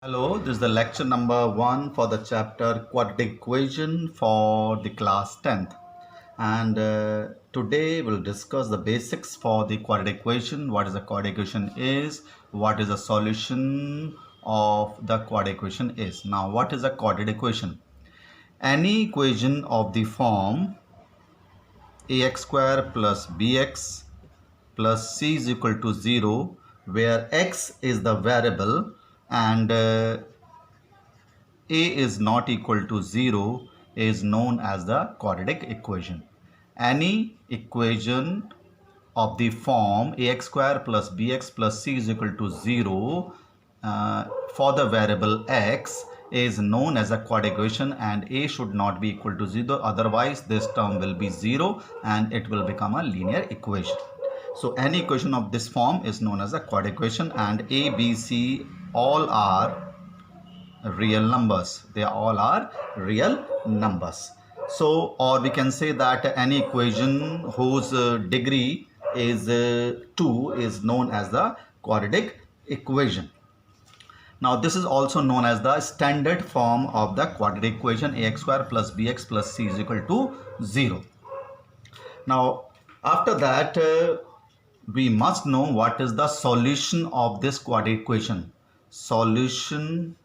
Hello, this is the lecture number 1 for the chapter quadratic equation for the class 10th. And today we'll discuss the basics for the quadratic equation, what is a quadratic equation is, what is the solution of the quadratic equation is. Now, what is a quadratic equation? Any equation of the form ax square plus bx plus c is equal to 0, where x is the variable and a is not equal to 0 is known as the quadratic equation. Any equation of the form ax square plus bx plus c is equal to 0 for the variable x is known as a quadratic equation, and a should not be equal to 0, otherwise this term will be 0 and it will become a linear equation. So any equation of this form is known as a quadratic equation, and a, b, c all are real numbers. They all are real numbers. So, or we can say that any equation whose degree is 2 is known as the quadratic equation. Now, this is also known as the standard form of the quadratic equation ax square plus bx plus c is equal to 0. Now, after that, we must know what is the solution of this quadratic equation. Solution,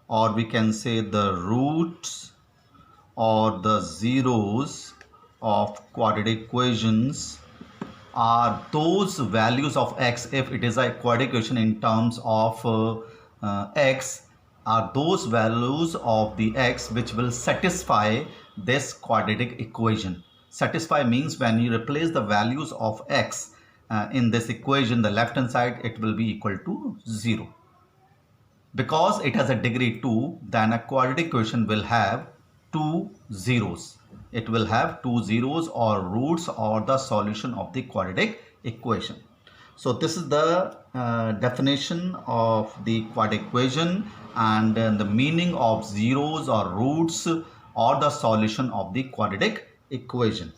or we can say the roots or the zeros of quadratic equations are those values of x. If it is a quadratic equation in terms of x, are those values of the x which will satisfy this quadratic equation. Satisfy means when you replace the values of x in this equation, the left hand side, it will be equal to 0. Because it has a degree 2, then a quadratic equation will have 2 zeros. It will have 2 zeros or roots or the solution of the quadratic equation. So this is the definition of the quadratic equation and the meaning of zeros or roots or the solution of the quadratic equation.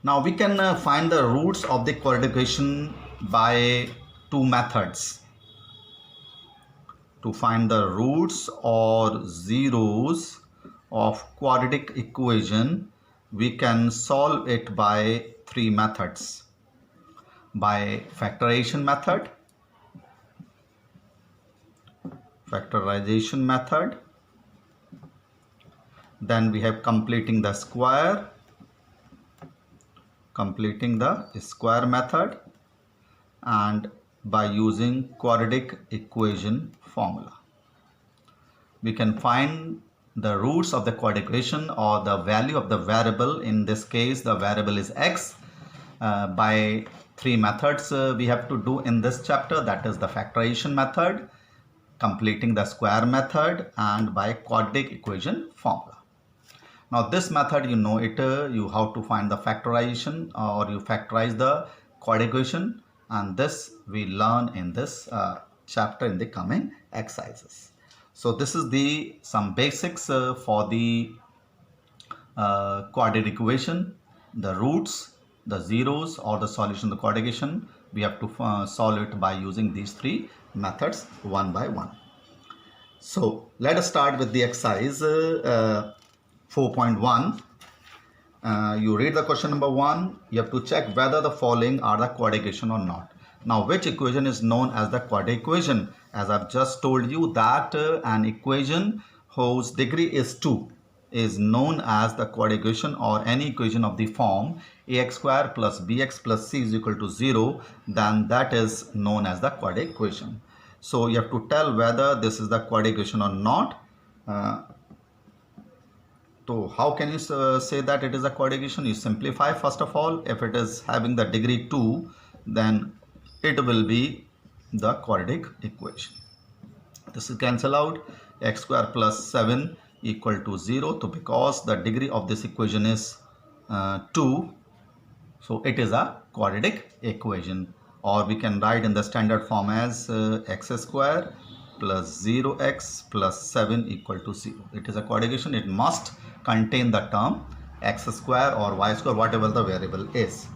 Now we can find the roots of the quadratic equation by two methods. To find the roots or zeros of quadratic equation, we can solve it by three methods. By factorization method, then we have completing the square method, and by using quadratic equation formula. We can find the roots of the quadratic equation or the value of the variable. In this case, the variable is x, by three methods we have to do in this chapter, that is the factorization method, completing the square method, and by quadratic equation formula. Now this method, you know it, you have to find the factorization or you factorize the quadratic equation, and this we learn in this chapter in the coming exercises. So this is the some basics for the quadratic equation, the roots, the zeros or the solution of the quadratic equation. We have to solve it by using these three methods one by one. So let us start with the exercise 4.1. You read the question number 1. You have to check whether the following are the quadratic equation or not. Now, which equation is known as the quadratic equation? As I've just told you that an equation whose degree is 2 is known as the quadratic equation, or any equation of the form ax square plus bx plus c is equal to 0, then that is known as the quadratic equation. So you have to tell whether this is the quadratic equation or not. So how can you say that it is a quadratic equation? You simplify first of all. If it is having the degree 2, then it will be the quadratic equation. This is cancel out. X square plus 7 equal to 0. So because the degree of this equation is 2, so it is a quadratic equation. Or we can write in the standard form as x square plus 0x plus 7 equal to 0. It is a quadratic equation. It must contain the term x square or y square, whatever the variable is.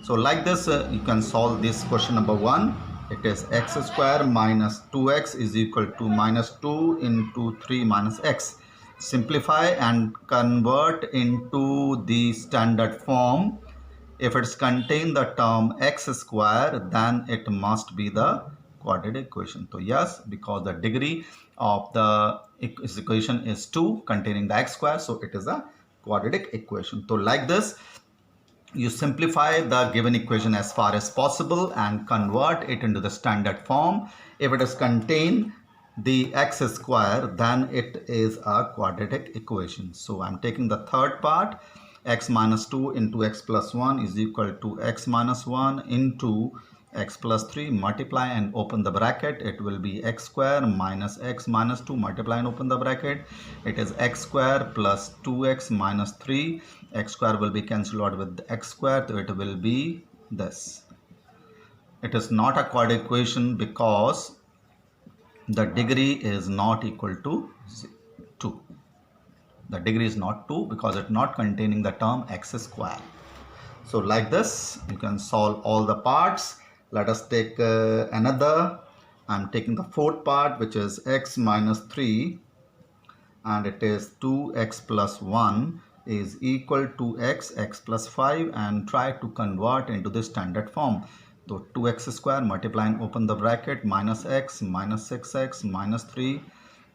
So like this, you can solve this question number 1. It is x square minus 2x is equal to minus 2 into 3 minus x. Simplify and convert into the standard form. If it's contain the term x square, then it must be the quadratic equation. So yes, because the degree of the equation is 2 containing the x square, so it is a quadratic equation. So like this, you simplify the given equation as far as possible and convert it into the standard form. If it is contain the x square, then it is a quadratic equation. So I'm taking the third part. X minus 2 into x plus 1 is equal to x minus 1 into x plus 3, multiply and open the bracket. It will be x square minus x minus 2, multiply and open the bracket. It is x square plus 2x minus 3. X square will be cancelled out with x square, so it will be this. It is not a quadratic equation because the degree is not equal to 2. The degree is not 2 because it's not containing the term x square. So like this, you can solve all the parts. Let us take another. I'm taking the fourth part, which is x minus 3, and it is 2x plus 1 is equal to x plus 5, and try to convert into the standard form. So 2x square, multiply and open the bracket, minus x minus 6x minus 3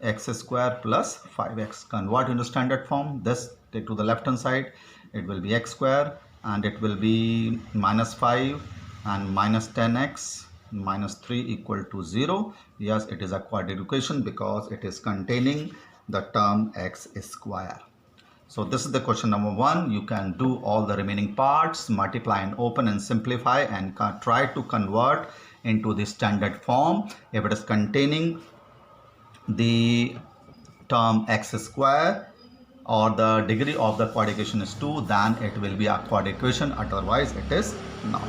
x square plus 5x. Convert into standard form. This take to the left hand side, it will be x square, and it will be minus 5 and minus 10x minus 3 equal to 0. Yes, it is a quadratic equation because it is containing the term x square. So this is the question number 1. You can do all the remaining parts, multiply and open and simplify, and try to convert into the standard form. If it is containing the term x square or the degree of the quadratic equation is 2, then it will be a quadratic equation, otherwise it is not.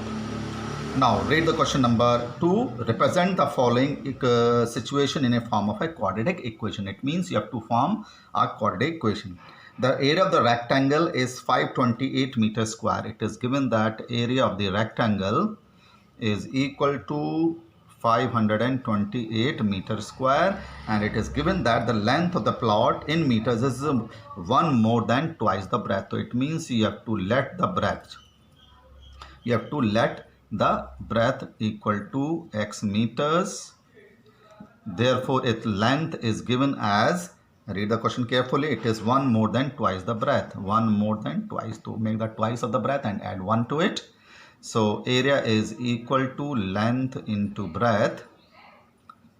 Now read the question number 2. Represent the following situation in a form of a quadratic equation. It means you have to form a quadratic equation. The area of the rectangle is 528 meters square. It is given that area of the rectangle is equal to 528 meters square, and it is given that the length of the plot in meters is 1 more than twice the breadth. So it means you have to let the breadth equal to x meters. Therefore its length is given as, read the question carefully, it is 1 more than twice the breadth. 1 more than twice, to make the twice of the breadth and add 1 to it. So area is equal to length into breadth.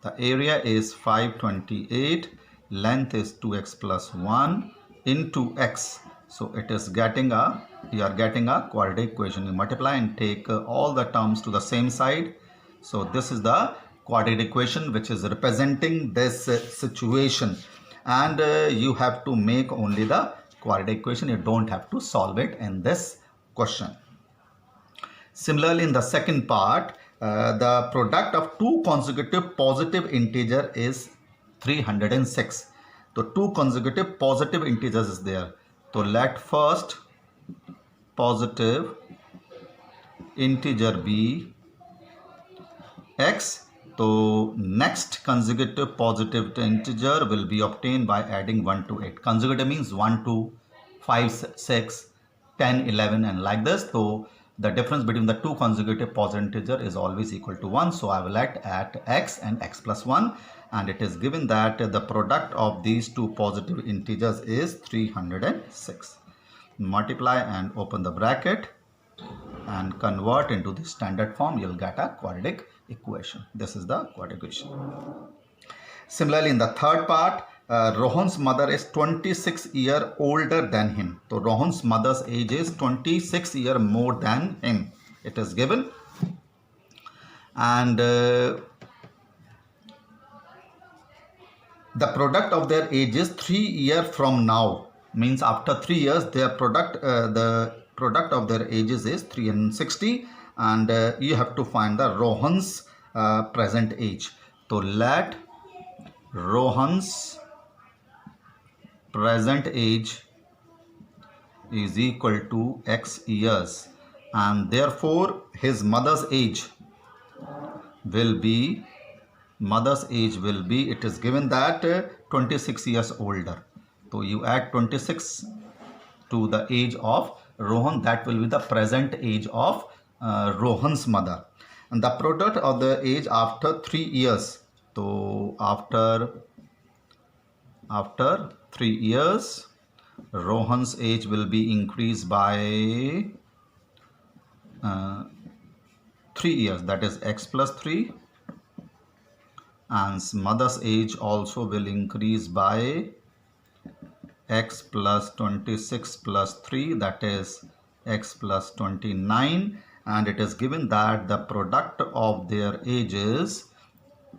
The area is 528, length is 2x plus 1 into x. So it is getting you are getting a quadratic equation. You multiply and take all the terms to the same side. So this is the quadratic equation which is representing this situation, and you have to make only the quadratic equation. You don't have to solve it in this question. Similarly, in the second part, the product of two consecutive positive integer is 306. So two consecutive positive integers is there. So let first positive integer be x. So next consecutive positive integer will be obtained by adding 1 to it. Consecutive means 1, 2, 5, 6, 10, 11 and like this. So the difference between the two consecutive positive integer is always equal to 1. So I will add at x and x plus 1, and it is given that the product of these two positive integers is 306. Multiply and open the bracket and convert into the standard form. You will get a quadratic equation. This is the quadratic equation. Similarly, in the third part, Rohan's mother is 26 years older than him. So Rohan's mother's age is 26 years more than him. It is given. And the product of their age is 3 years from now. Means after 3 years, their product, the product of their ages is 360. And you have to find the Rohan's present age. So let Rohan's present age is equal to x years, and therefore his mother's age will be, mother's age will be, it is given that 26 years older. So you add 26 to the age of Rohan, that will be the present age of Rohan's mother. And the product of the age after 3 years. So after 3 years, Rohan's age will be increased by 3 years, that is x plus 3, and mother's age also will increase by x plus 26 plus 3, that is x plus 29, and it is given that the product of their ages,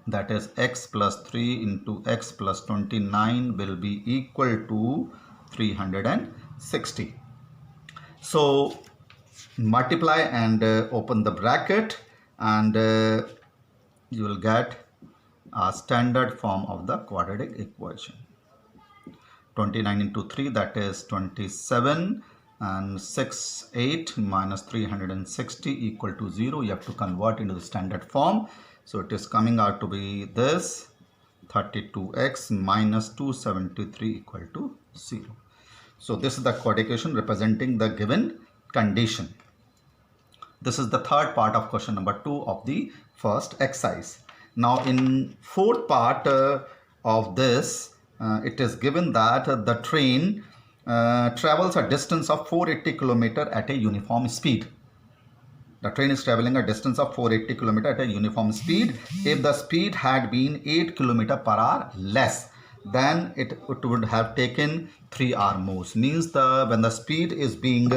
that is x plus 3 into x plus 29, will be equal to 360. So multiply and open the bracket, and you will get a standard form of the quadratic equation. 29 into 3, that is 27, and 6, 8 minus 360 equal to 0. You have to convert into the standard form. So it is coming out to be this, 32x minus 273 equal to 0. So this is the quadratic equation representing the given condition. This is the third part of question number 2 of the first exercise. Now in fourth part of this, it is given that the train travels a distance of 480 km at a uniform speed. The train is traveling a distance of 480 km at a uniform speed. If the speed had been 8 km per hour less, then it would have taken 3 hours more. Means when the speed is being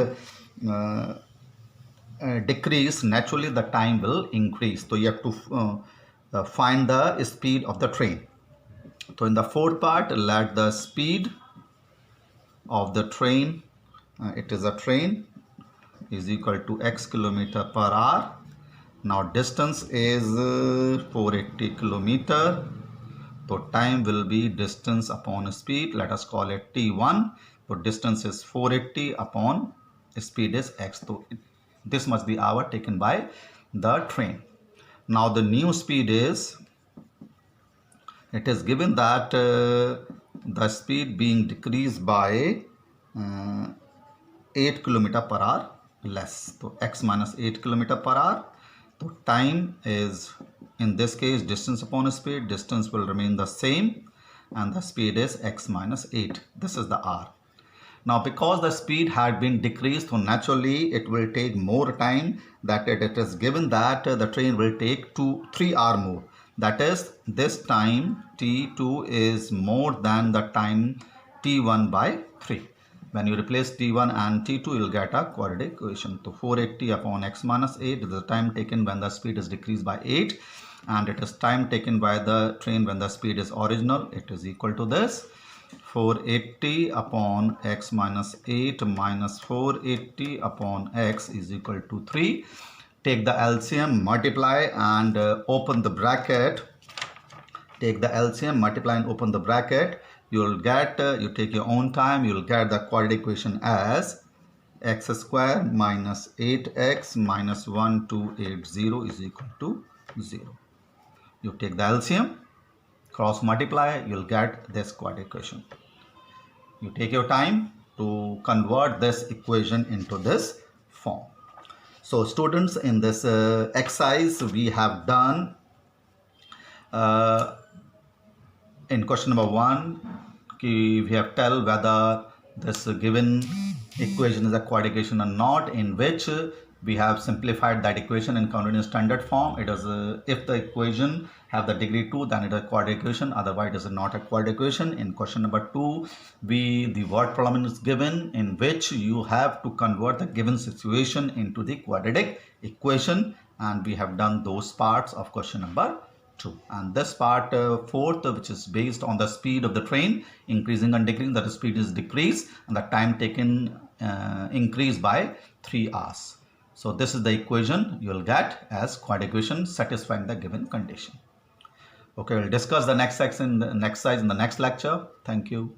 decreased, naturally the time will increase. So you have to find the speed of the train. So in the fourth part, let the speed of the train, it is a train, is equal to x km per hour. Now distance is 480 km. So time will be distance upon speed. Let us call it t1. So distance is 480 upon speed is x. So this must be hour taken by the train. Now the new speed is, it is given that the speed being decreased by 8 km per hour less. So x minus 8 km per hour. So time is, in this case, distance upon speed, distance will remain the same, and the speed is x minus 8. This is the r. Now because the speed had been decreased, so naturally it will take more time. That it is given that the train will take 3 hours more. That is, this time t2 is more than the time t1 by 3. When you replace t1 and t2, you will get a quadratic equation. So 480 upon x minus 8 is the time taken when the speed is decreased by 8, and it is time taken by the train when the speed is original. It is equal to this, 480 upon x minus 8 minus 480 upon x is equal to 3. Take the LCM, multiply and open the bracket. Take the LCM, multiply and open the bracket. You will get, you take your own time, you will get the quadratic equation as x square minus 8x minus 1280 is equal to 0. You take the LCM, cross multiply, you will get this quadratic equation. You take your time to convert this equation into this form. So students, in this exercise we have done in question number 1, we have tell whether this given equation is a quadratic equation or not, in which we have simplified that equation and counted in standard form. It is if the equation have the degree 2, then it is a quadratic equation, otherwise it is not a quadratic equation. In question number 2, the word problem is given, in which you have to convert the given situation into the quadratic equation, and we have done those parts of question number 2. And this part, fourth, which is based on the speed of the train increasing and decreasing, that the speed is decreased and the time taken increased by 3 hours. So this is the equation you will get as quadratic equation satisfying the given condition. Okay, we'll discuss the next section, the next size in the next lecture. Thank you.